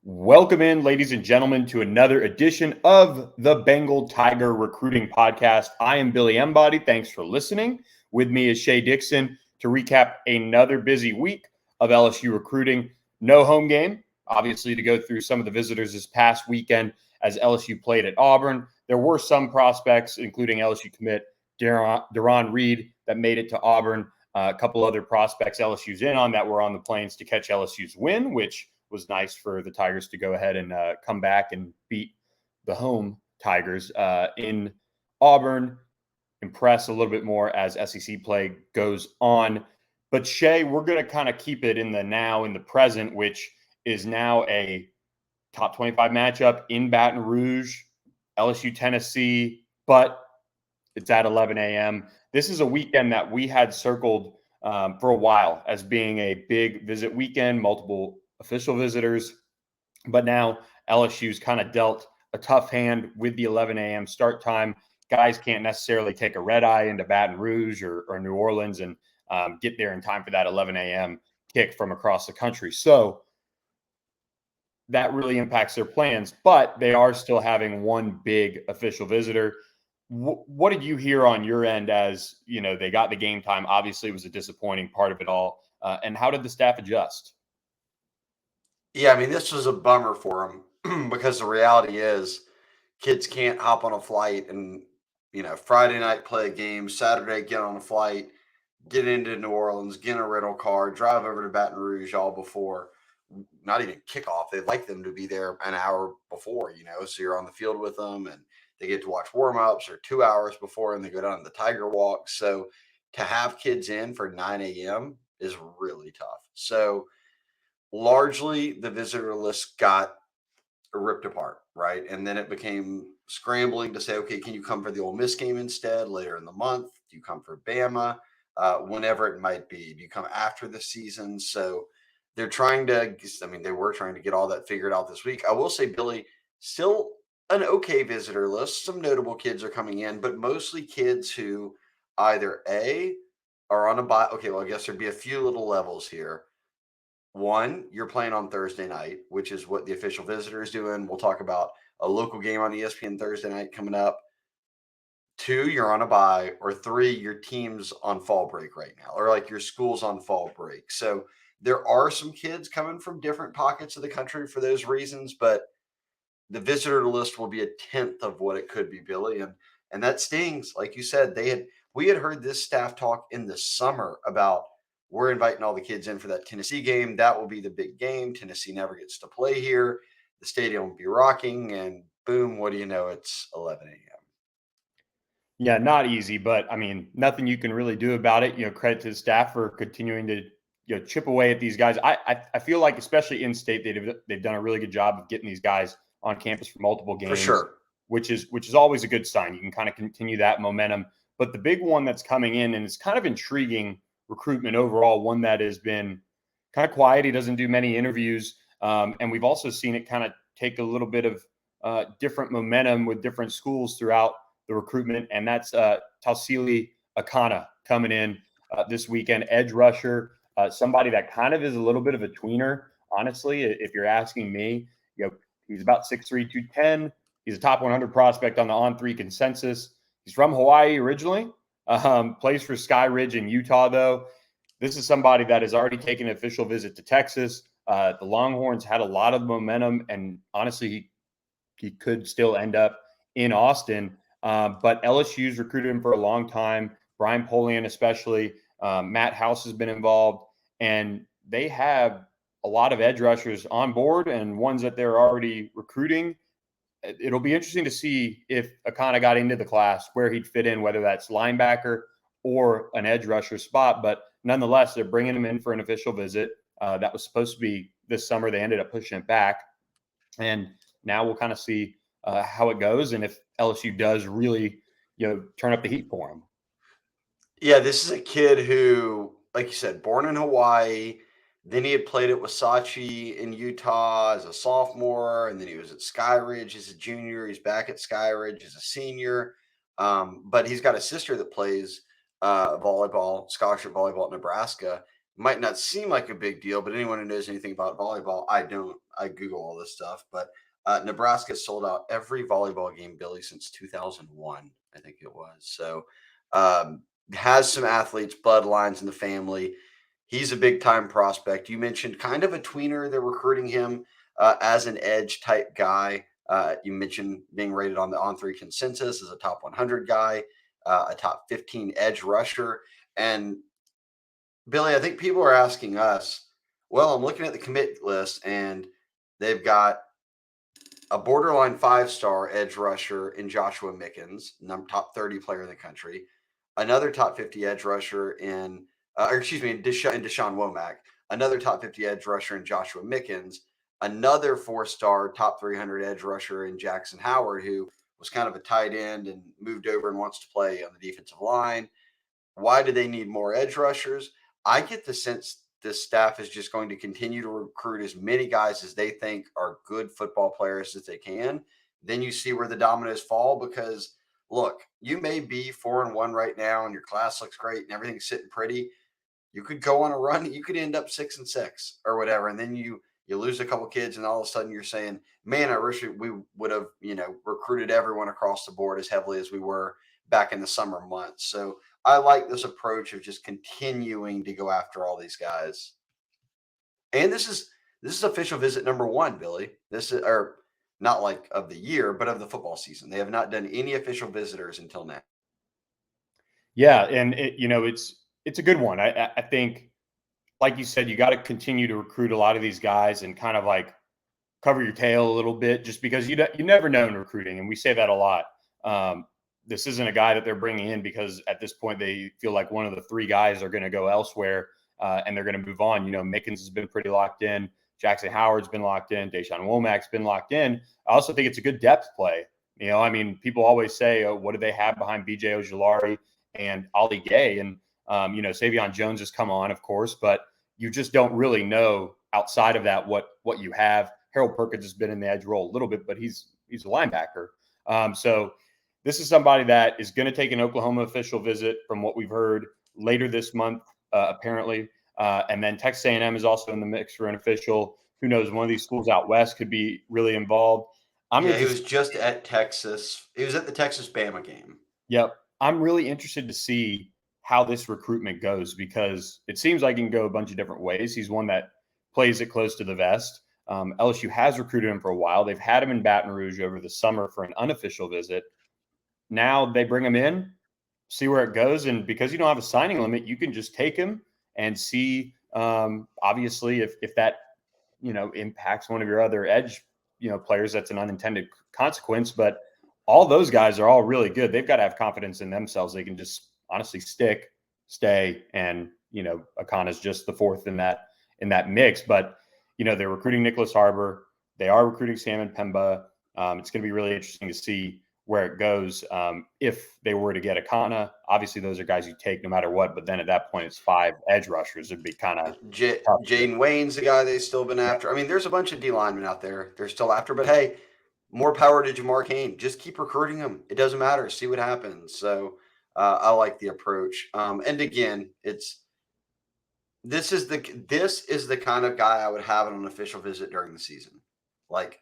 Welcome in, ladies and gentlemen, to another edition of the Bengal Tiger Recruiting Podcast. I am Billy Embody. Thanks for listening. With me is Shea Dixon to recap another busy week of LSU recruiting. No home game, obviously, to go through some of the visitors this past weekend as LSU played at Auburn. There were some prospects, including LSU commit Deron Reed, that made it to Auburn. A couple other prospects LSU's in on that were on the plains to catch LSU's win, which was nice for the Tigers to go ahead and come back and beat the home Tigers in Auburn, impress a little bit more as SEC play goes on. But Shea, we're going to kind of keep it in the now, in the present, which is now a top 25 matchup in Baton Rouge, LSU, Tennessee, but it's at 11 a.m. This is a weekend that we had circled for a while as being a big visit weekend, multiple official visitors. But now LSU's kind of dealt a tough hand with the 11 a.m. start time. Guys can't necessarily take a red eye into Baton Rouge or New Orleans and get there in time for that 11 a.m. kick from across the country. So that really impacts their plans, but they are still having one big official visitor. What did you hear on your end as, they got the game time? Obviously, it was a disappointing part of it all. And how did the staff adjust? Yeah, I mean, this was a bummer for them because the reality is kids can't hop on a flight and, Friday night play a game, Saturday get on a flight, get into New Orleans, get in a rental car, drive over to Baton Rouge all before, not even kickoff. They'd like them to be there an hour before, so you're on the field with them and they get to watch warm ups or 2 hours before and they go down to the Tiger Walk. So to have kids in for 9 a.m. is really tough. So, largely the visitor list got ripped apart, right? And then it became scrambling to say, okay, can you come for the Ole Miss game instead later in the month? Do you come for Bama? Whenever it might be. Do you come after the season? So they're trying to, I mean, they were trying to get all that figured out this week. I will say, Billy, still an okay visitor list. Some notable kids are coming in, but mostly kids who either A, are on a buy. Okay, well, I guess there'd be a few little levels here. One, you're playing on Thursday night, which is what the official visitor is doing. We'll talk about a local game on ESPN Thursday night coming up. Two, you're on a bye. Or three, your team's on fall break right now, or like your school's on fall break. So there are some kids coming from different pockets of the country for those reasons, but the visitor list will be a tenth of what it could be, Billy. And that stings. Like you said, we had heard this staff talk in the summer about we're inviting all the kids in for that Tennessee game. That will be the big game. Tennessee never gets to play here. The stadium will be rocking, and boom, what do you know? It's 11 a.m. Yeah, not easy, but I mean, nothing you can really do about it. Credit to the staff for continuing to chip away at these guys. I feel like, especially in state, they've done a really good job of getting these guys on campus for multiple For games, sure. which is always a good sign. You can kind of continue that momentum. But the big one that's coming in, and it's kind of intriguing recruitment overall, one that has been kind of quiet. He doesn't do many interviews, and we've also seen it kind of take a little bit of different momentum with different schools throughout the recruitment, and that's Tausili Akana coming in this weekend, edge rusher, somebody that kind of is a little bit of a tweener, honestly, if you're asking me. He's about 6'3", 210. He's a top 100 prospect on the On3 consensus. He's from Hawaii originally, plays for Sky Ridge in Utah, though. This is somebody that has already taken an official visit to Texas. The Longhorns had a lot of momentum, and honestly, he could still end up in Austin. But LSU's recruited him for a long time. Brian Polian, especially. Matt House has been involved, and they have a lot of edge rushers on board and ones that they're already recruiting. It'll be interesting to see if Akana got into the class, where he'd fit in, whether that's linebacker or an edge rusher spot. But nonetheless, they're bringing him in for an official visit. That was supposed to be this summer. They ended up pushing it back. And now we'll kind of see how it goes and if LSU does really, turn up the heat for him. Yeah, this is a kid who, like you said, born in Hawaii. Then he had played at Wasatch in Utah as a sophomore, and then he was at Sky Ridge as a junior. He's back at Sky Ridge as a senior. But he's got a sister that plays volleyball, scholarship volleyball at Nebraska. might not seem like a big deal, but anyone who knows anything about volleyball, I don't. I Google all this stuff, but Nebraska sold out every volleyball game, Billy, since 2001, I think it was. So has some athletes, bloodlines in the family. He's a big time prospect. You mentioned kind of a tweener. They're recruiting him as an edge type guy. You mentioned being rated on the On3 consensus as a top 100 guy, a top 15 edge rusher. And Billy, I think people are asking us, well, I'm looking at the commit list and they've got a borderline 5-star edge rusher in Joshua Mickens, top 30 player in the country, another top 50 edge rusher in, in Deshaun Womack, another top 50 edge rusher in Joshua Mickens, another 4-star top 300 edge rusher in Jackson Howard, who was kind of a tight end and moved over and wants to play on the defensive line. Why do they need more edge rushers? I get the sense this staff is just going to continue to recruit as many guys as they think are good football players as they can. Then you see where the dominoes fall because look, you may be 4-1 right now and your class looks great and everything's sitting pretty. You could go on a run, you could end up 6-6 or whatever, and then you lose a couple kids, and all of a sudden you're saying, "Man, I wish we would have recruited everyone across the board as heavily as we were back in the summer months." So I like this approach of just continuing to go after all these guys. And this is official visit number one, Billy. This is or not like of the year, but of the football season. They have not done any official visitors until now. Yeah, and it's a good one. I think, like you said, you got to continue to recruit a lot of these guys and kind of like cover your tail a little bit, just because you never know in recruiting, and we say that a lot. This isn't a guy that they're bringing in because at this point they feel like one of the three guys are going to go elsewhere and they're going to move on. Mickens has been pretty locked in. Jackson Howard's been locked in. Deshaun Womack's been locked in. I also think it's a good depth play. People always say, "Oh, what do they have behind B.J. Ojulari and Ali Gay?" And Savion Jones has come on, of course, but you just don't really know outside of that what you have. Harold Perkins has been in the edge role a little bit, but he's a linebacker. So this is somebody that is going to take an Oklahoma official visit, from what we've heard, later this month, apparently. And then Texas A&M is also in the mix for an official. Who knows? One of these schools out west could be really involved. He was just at Texas. He was at the Texas-Bama game. Yep. I'm really interested to see how this recruitment goes because it seems like it can go a bunch of different ways. He's one that plays it close to the vest. LSU has recruited him for a while. They've had him in Baton Rouge over the summer for an unofficial visit. Now they bring him in, see where it goes. And because you don't have a signing limit, you can just take him and see, obviously, if that, impacts one of your other edge, players. That's an unintended consequence. But all those guys are all really good. They've got to have confidence in themselves. They can just honestly stay. And, Akana's just the fourth in that mix. But, they're recruiting Nicholas Harbor. They are recruiting Sam and Pemba. It's going to be really interesting to see where it goes. If they were to get Akana, obviously those are guys you take no matter what. But then at that point, it's 5 edge rushers. It'd be kind of tough. Jaden Wayne's the guy they've still been after. I mean, there's a bunch of D linemen out there they're still after. But hey, more power to Jamar Cain. Just keep recruiting them. It doesn't matter. See what happens. So I like the approach. And again, this is the kind of guy I would have on an official visit during the season. Like,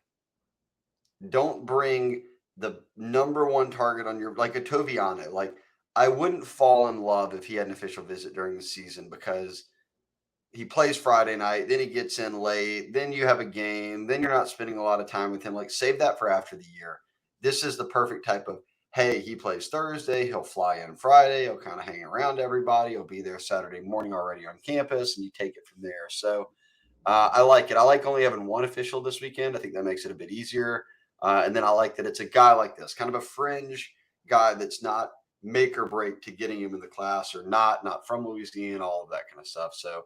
don't bring the number one target on your, like a Toviano. Like, I wouldn't fall in love if he had an official visit during the season because he plays Friday night, then he gets in late, then you have a game, then you're not spending a lot of time with him. Like, save that for after the year. This is the perfect type of, hey, he plays Thursday, he'll fly in Friday, he'll kind of hang around everybody, he'll be there Saturday morning already on campus, and you take it from there. So I like it. I like only having one official this weekend. I think that makes it a bit easier. And then I like that it's a guy like this, kind of a fringe guy that's not make or break to getting him in the class or not from Louisiana, all of that kind of stuff. So,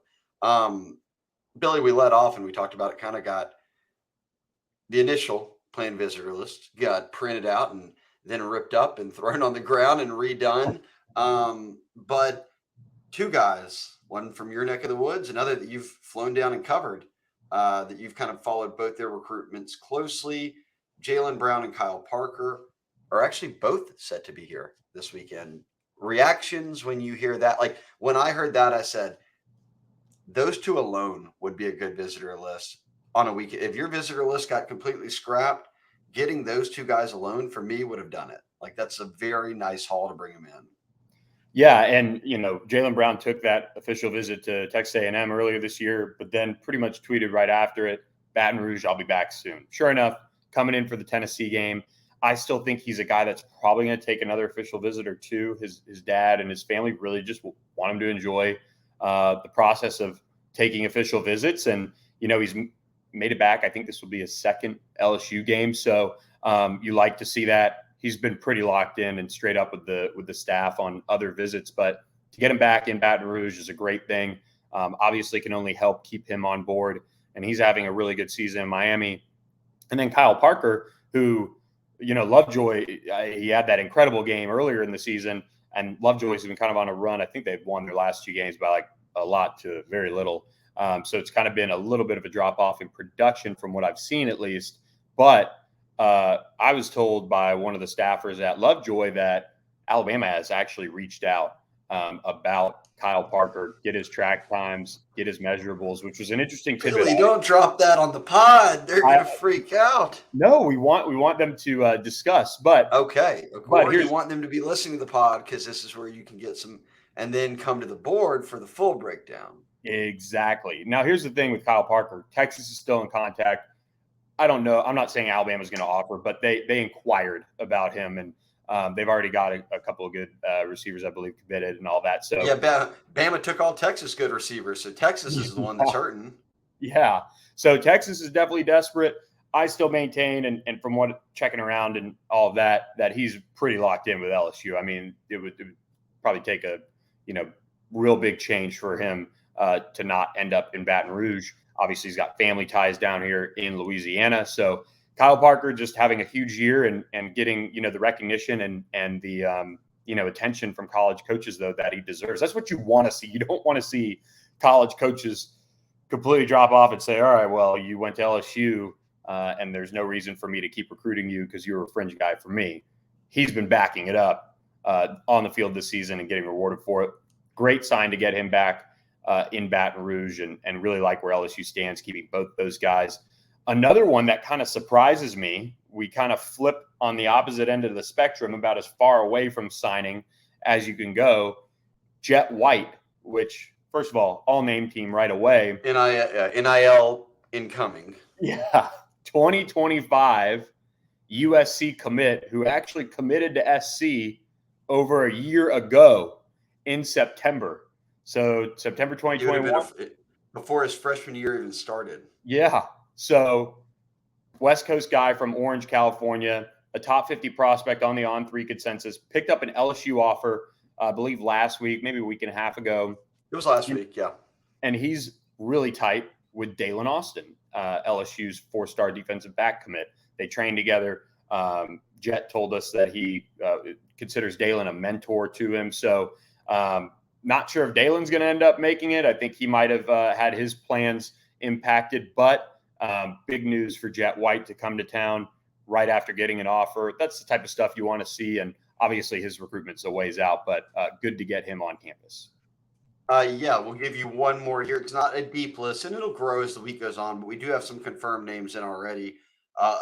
Billy, we let off and we talked about it, kind of got the initial planned visitor list got printed out and then ripped up and thrown on the ground and redone. But 2 guys, one from your neck of the woods, another that you've flown down and covered, that you've kind of followed both their recruitments closely. Jalen Brown and Kyle Parker are actually both set to be here this weekend. Reactions when you hear that? Like, when I heard that, I said, those two alone would be a good visitor list on a weekend. If your visitor list got completely scrapped, getting those two guys alone for me would have done it. Like that's a very nice haul to bring them in. Yeah, and Jaylen Brown took that official visit to Texas A&M earlier this year, but then pretty much tweeted right after it, Baton Rouge, I'll be back soon. Sure enough, coming in for the Tennessee game. I still think he's a guy that's probably going to take another official visit or two. His dad and his family really just want him to enjoy the process of taking official visits, and he's made it back. I think this will be his second LSU game, so you like to see that. He's been pretty locked in and straight up with the staff on other visits, but to get him back in Baton Rouge is a great thing. Obviously, can only help keep him on board, and he's having a really good season in Miami. And then Kyle Parker, who, Lovejoy, he had that incredible game earlier in the season, and Lovejoy's been kind of on a run. I think they've won their last two games by like a lot to very little. So it's kind of been a little bit of a drop off in production from what I've seen, at least. But I was told by one of the staffers at Lovejoy that Alabama has actually reached out about Kyle Parker, get his track times, get his measurables, which was an interesting tidbit. Billy, don't drop that on the pod. They're going to freak out. No, we want them to discuss. But okay, or you want them to be listening to the pod because this is where you can get some, and then come to the board for the full breakdown. Exactly. Now, here's the thing with Kyle Parker. Texas is still in contact. I don't know. I'm not saying Alabama's going to offer, but they inquired about him, and they've already got a couple of good receivers, I believe, committed and all that. So yeah, Bama took all Texas good receivers, so Texas is the one that's hurting. Yeah. So Texas is definitely desperate. I still maintain, and from what checking around and all of that he's pretty locked in with LSU. I mean, it would probably take a real big change for him to not end up in Baton Rouge. Obviously, he's got family ties down here in Louisiana. So Kyle Parker just having a huge year and getting the recognition and the attention from college coaches though that he deserves. That's what you want to see. You don't want to see college coaches completely drop off and say, all right, well, you went to LSU and there's no reason for me to keep recruiting you because you were a fringe guy for me. He's been backing it up on the field this season and getting rewarded for it. Great sign to get him back in Baton Rouge and really like where LSU stands, keeping both those guys. Another one that kind of surprises me, we kind of flip on the opposite end of the spectrum, about as far away from signing as you can go. Jet White, which, first of all name team right away. NIL incoming. Yeah. 2025 USC commit, who actually committed to SC over a year ago in September. So September 2021. Before his freshman year even started. Yeah. So West Coast guy from Orange, California, a top 50 prospect on the On3 consensus, picked up an LSU offer, I believe last week, maybe a week and a half ago. It was last week, yeah. And he's really tight with Dalen Austin, LSU's four-star defensive back commit. They train together. Jet told us that he considers Dalen a mentor to him. So not sure if Dalen's going to end up making it. I think he might have had his plans impacted, but big news for Jet White to come to town right after getting an offer. That's the type of stuff you want to see. And obviously his recruitment's a ways out, but good to get him on campus. Yeah, we'll give you one more here. It's not a deep list, and it'll grow as the week goes on, but we do have some confirmed names in already.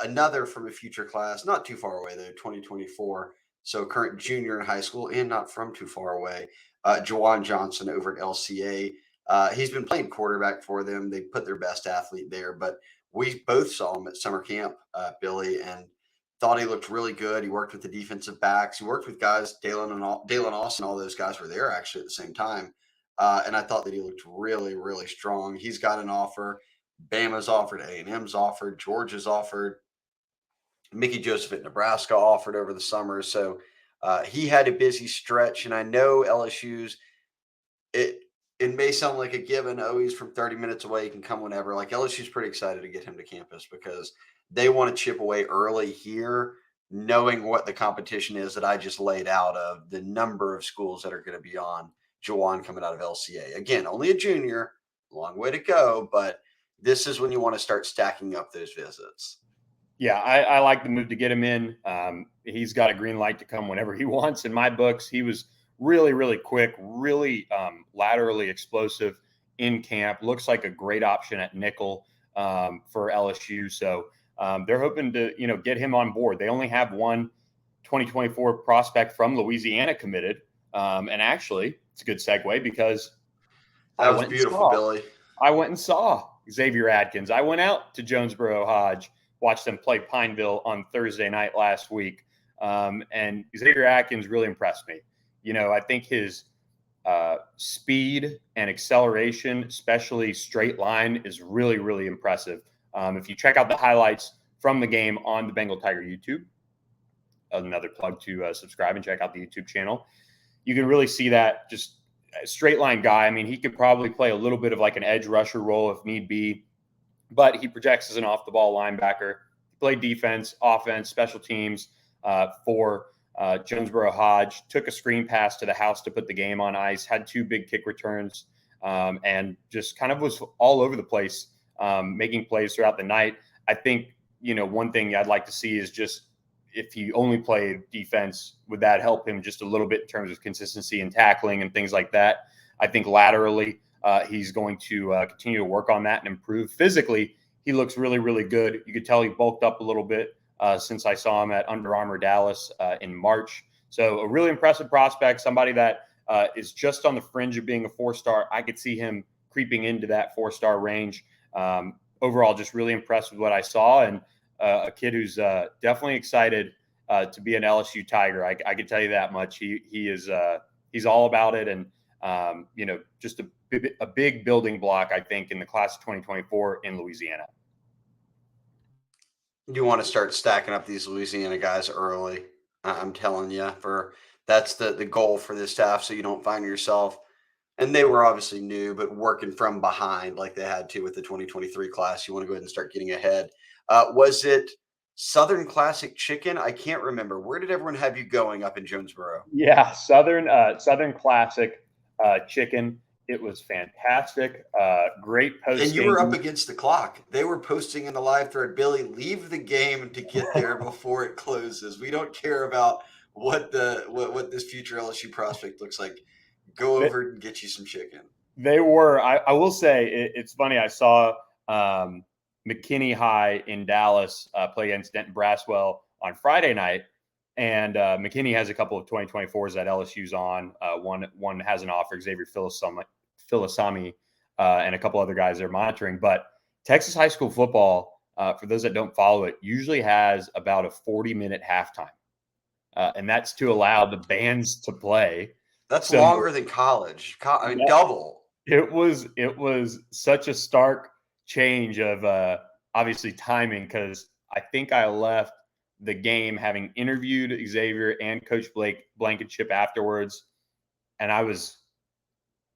Another from a future class, not too far away, though, 2024. So current junior in high school and not from too far away. Juwan Johnson over at LCA. He's been playing quarterback for them. They put their best athlete there, but we both saw him at summer camp, Billy, and thought he looked really good. He worked with the defensive backs. He worked with guys, Dalen Austin, all those guys were there actually at the same time. And I thought that he looked really, really strong. He's got an offer. Bama's offered. A&M's offered. Georgia's offered. Mickey Joseph at Nebraska offered over the summer. So he had a busy stretch. And I know LSU's, it may sound like a given. Oh, he's from 30 minutes away. He can come whenever. Like LSU's pretty excited to get him to campus because they want to chip away early here, knowing what the competition is that I just laid out of the number of schools that are going to be on Juwan coming out of LCA. Again, only a junior, long way to go, but this is when you want to start stacking up those visits. Yeah, I like the move to get him in. He's got a green light to come whenever he wants. In my books, he was really, really quick, really laterally explosive in camp. Looks like a great option at nickel for LSU. So they're hoping to, get him on board. They only have one 2024 prospect from Louisiana committed. And actually, it's a good segue because that was beautiful, Billy. I went and saw Xavier Atkins. I went out to Jonesboro Hodge, watched them play Pineville on Thursday night last week. And Xavier Atkins really impressed me. I think his speed and acceleration, especially straight line, is really, really impressive. If you check out the highlights from the game on the Bengal Tiger YouTube, another plug to subscribe and check out the YouTube channel, you can really see that just a straight line guy. I mean, he could probably play a little bit of like an edge rusher role if need be, but he projects as an off the ball linebacker. He played defense, offense, special teams for Jonesboro Hodge, took a screen pass to the house to put the game on ice, had 2 big kick returns, and just kind of was all over the place, making plays throughout the night. I think, one thing I'd like to see is just if he only played defense, would that help him just a little bit in terms of consistency and tackling and things like that? I think laterally, he's going to continue to work on that and improve. Physically, he looks really, really good. You could tell he bulked up a little bit since I saw him at Under Armour Dallas in March. So a really impressive prospect, somebody that is just on the fringe of being a 4-star. I could see him creeping into that 4-star range. Overall, just really impressed with what I saw, and a kid who's definitely excited to be an LSU Tiger. I can tell you that much. He is he's all about it, and just a big building block, I think, in the class of 2024 in Louisiana. You want to start stacking up these Louisiana guys early. I'm telling you, that's the goal for this staff, so you don't find yourself. And they were obviously new, but working from behind like they had to with the 2023 class. You want to go ahead and start getting ahead. Was it Southern Classic Chicken? I can't remember. Where did everyone have you going up in Jonesboro? Yeah, Southern Classic Chicken. It was fantastic. Great post. And you were up against the clock. They were posting in the live thread, Billy, leave the game to get there before it closes. We don't care about what this future LSU prospect looks like. Go over and get you some chicken. They were. I will say it's funny. I saw McKinney High in Dallas play against Denton Braswell on Friday night, and McKinney has a couple of 2024s that LSU's on. One has an offer, Xavier Filisami, and a couple other guys they're monitoring. But Texas high school football, for those that don't follow it, usually has about a 40-minute halftime, and that's to allow the bands to play. That's longer than college. I mean, double. It was such a stark change of obviously timing, because I think I left the game having interviewed Xavier and Coach Blankenship afterwards, and I was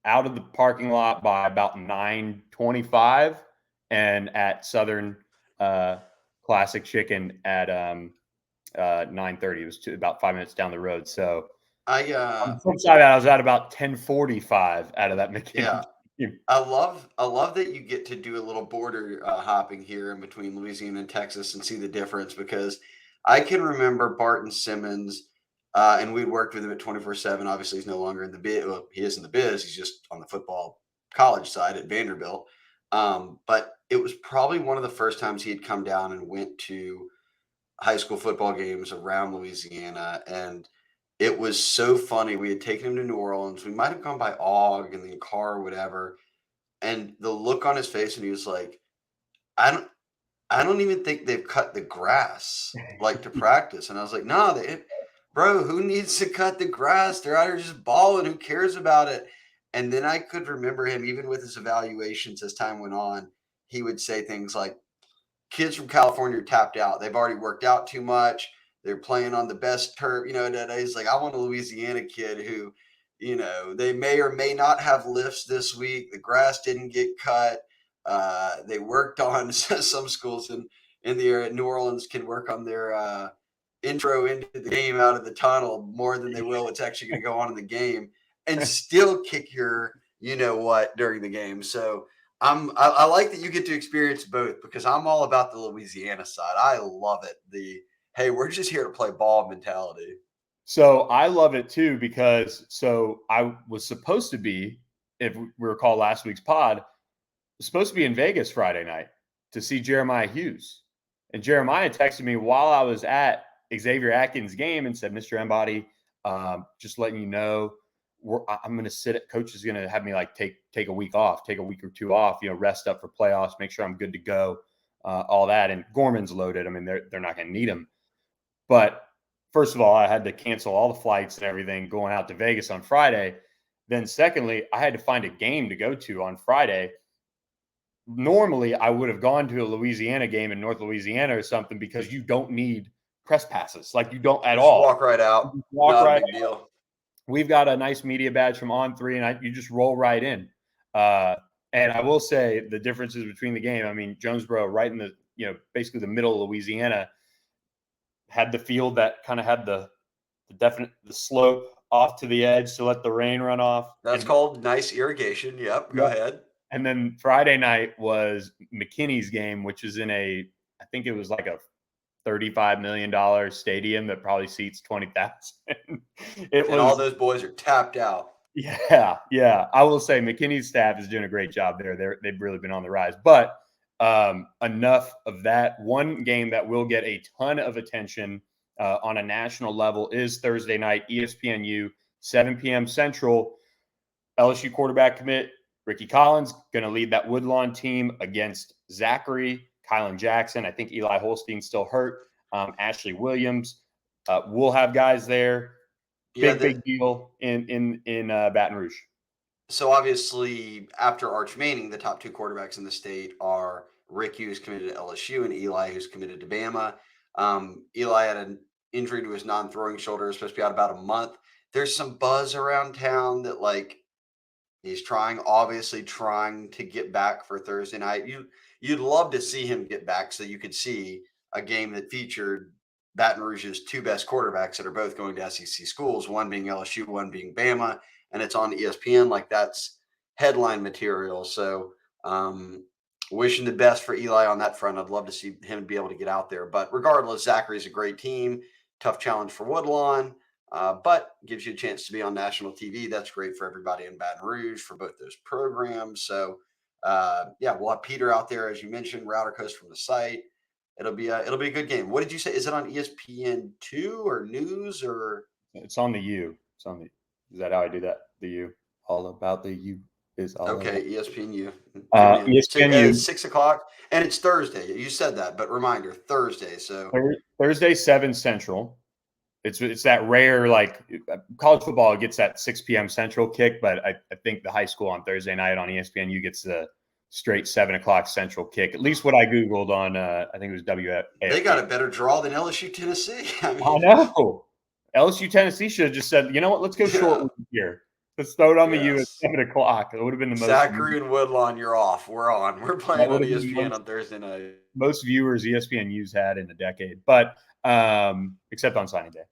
out of the parking lot by about 9:25, and at Southern Classic Chicken at 9:30. It was about 5 minutes down the road. So on the flip side, I was at about 10:45 out of that McKinney. Yeah. I love that you get to do a little border hopping here in between Louisiana and Texas and see the difference, because I can remember Barton Simmons, and we worked with him at 24/7. Obviously, he's no longer in the biz. Well, he is in the biz. He's just on the football college side at Vanderbilt. But it was probably one of the first times he had come down and went to high school football games around Louisiana, and it was so funny. We had taken him to New Orleans. We might have gone by AUG in the car or whatever. And the look on his face, and he was like, I don't even think they've cut the grass like to practice. And I was like, no, bro, who needs to cut the grass? They're out here just balling. Who cares about it? And then I could remember him, even with his evaluations as time went on, he would say things like, kids from California are tapped out. They've already worked out too much. They're playing on the best turf. And he's like, I want a Louisiana kid who, they may or may not have lifts this week. The grass didn't get cut. They worked on some schools in the area. New Orleans can work on their intro into the game out of the tunnel more than they will what's actually going to go on in the game, and still kick your during the game. So I like that you get to experience both, because I'm all about the Louisiana side. I love it. Hey, we're just here to play ball mentality. So I love it too, because I was supposed to be if we recall last week's pod, was supposed to be in Vegas Friday night to see Jeremiah Hughes. And Jeremiah texted me while I was at Xavier Atkins' game and said, Mr. Embody, just letting you know, I'm going to sit at coach is going to have me like take a week off, take a week or two off, rest up for playoffs, make sure I'm good to go, all that. And Gorman's loaded. I mean, they're not going to need him. But first of all, I had to cancel all the flights and everything going out to Vegas on Friday. Then secondly, I had to find a game to go to on Friday. Normally, I would have gone to a Louisiana game in North Louisiana or something because you don't need press passes. Like you don't at all. Walk right out. Walk Not right a big deal. out. We've got a nice media badge from On3, and you just roll right in. And I will say the differences between the game. I mean, Jonesboro, right in the basically the middle of Louisiana, had the field that kind of had the slope off to the edge to let the rain run off. That's called nice irrigation. Yep. Go ahead. And then Friday night was McKinney's game, which is in I think it was like a $35 million stadium that probably seats 20,000. And all those boys are tapped out. Yeah. I will say McKinney's staff is doing a great job there. They've really been on the rise. But enough of that. One game that will get a ton of attention on a national level is Thursday night, ESPNU, 7 p.m. Central. LSU quarterback commit Ricky Collins going to lead that Woodlawn team against Zachary, Kylan Jackson. I think Eli Holstein's still hurt. Ashley Williams. We'll have guys there. Big deal in Baton Rouge. So obviously, after Arch Manning, the top two quarterbacks in the state are Ricky, who's committed to LSU, and Eli, who's committed to Bama. Eli had an injury to his non-throwing shoulder, is supposed to be out about a month. There's some buzz around town that he's obviously trying to get back for Thursday night. You'd love to see him get back so you could see a game that featured Baton Rouge's two best quarterbacks that are both going to SEC schools, one being LSU, one being Bama, and it's on ESPN. That's headline material. So wishing the best for Eli on that front. I'd love to see him be able to get out there. But regardless, Zachary's a great team. Tough challenge for Woodlawn. But gives you a chance to be on national TV. That's great for everybody in Baton Rouge for both those programs. So, we'll have Peter out there, as you mentioned, router coast from the site. It'll be a good game. What did you say? Is it on ESPN2 or news or? It's on the U. Is that how I do that? The U. All about the U is all. Okay, ESPNU. ESPNU. 6 o'clock, and it's Thursday. You said that, but reminder, Thursday. So Thursday, 7 Central. It's that rare, college football gets that 6 p.m. Central kick, but I think the high school on Thursday night on ESPNU gets the straight 7 o'clock Central kick. At least what I Googled on, I think it was WFA. They got a better draw than LSU Tennessee. I know. LSU Tennessee should have just said, you know what, let's go short here. Let's throw it on the U at 7 o'clock. It would have been the most. Zachary and Woodlawn, you're off. We're on. We're playing on ESPN on Thursday night. Most viewers ESPNU's had in a decade, but except on signing day.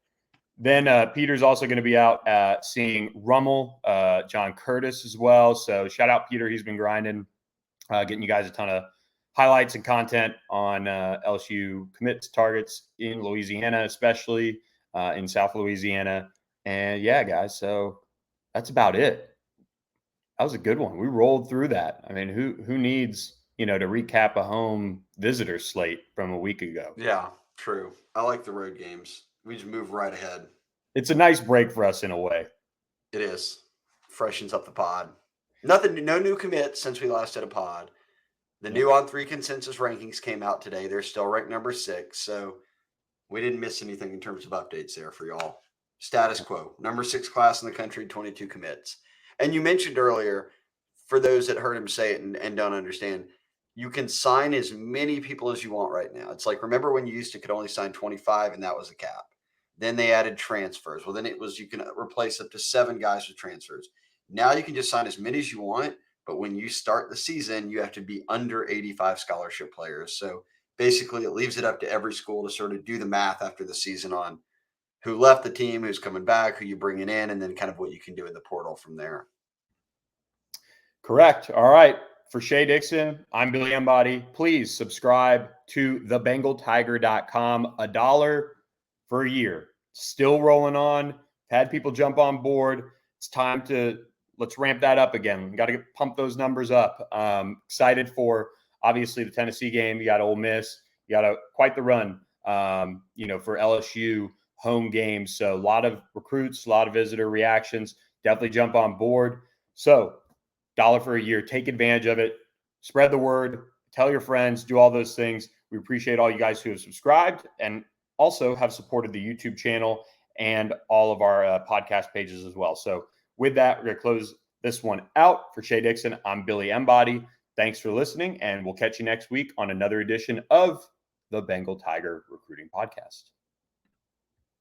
Then Peter's also going to be out seeing Rummel, John Curtis as well. So shout out Peter. He's been grinding, getting you guys a ton of highlights and content on LSU commits targets in Louisiana, especially in South Louisiana. And yeah, guys, so that's about it. That was a good one. We rolled through that. I mean, who needs, to recap a home visitor slate from a week ago? Yeah, true. I like the road games. We just move right ahead. It's a nice break for us in a way. It is. Freshens up the pod. No new commits since we last did a pod. The new On3 consensus rankings came out today. They're still ranked number 6. So we didn't miss anything in terms of updates there for y'all. Status quo. Number 6 class in the country, 22 commits. And you mentioned earlier, for those that heard him say it and don't understand, you can sign as many people as you want right now. It's remember when you could only sign 25 and that was a cap. Then they added transfers. Well, then it was you can replace up to 7 guys with transfers. Now you can just sign as many as you want, but when you start the season, you have to be under 85 scholarship players. So basically, it leaves it up to every school to sort of do the math after the season on who left the team, who's coming back, who you're bringing in, and then kind of what you can do in the portal from there. Correct. All right. For Shea Dixon, I'm Billy Embody. Please subscribe to thebengaltiger.com. $1 for a year. Still rolling on. Had people jump on board. It's time to let's ramp that up again. Got to pump those numbers up. Excited for obviously the Tennessee game. You got Ole Miss. You got quite the run, for LSU home games. So a lot of recruits, a lot of visitor reactions. Definitely jump on board. So $1 for a year. Take advantage of it. Spread the word. Tell your friends. Do all those things. We appreciate all you guys who have subscribed and also have supported the YouTube channel and all of our podcast pages as well. So with that, we're going to close this one out. For Shea Dixon, I'm Billy Embody. Thanks for listening, and we'll catch you next week on another edition of the Bengal Tiger Recruiting Podcast.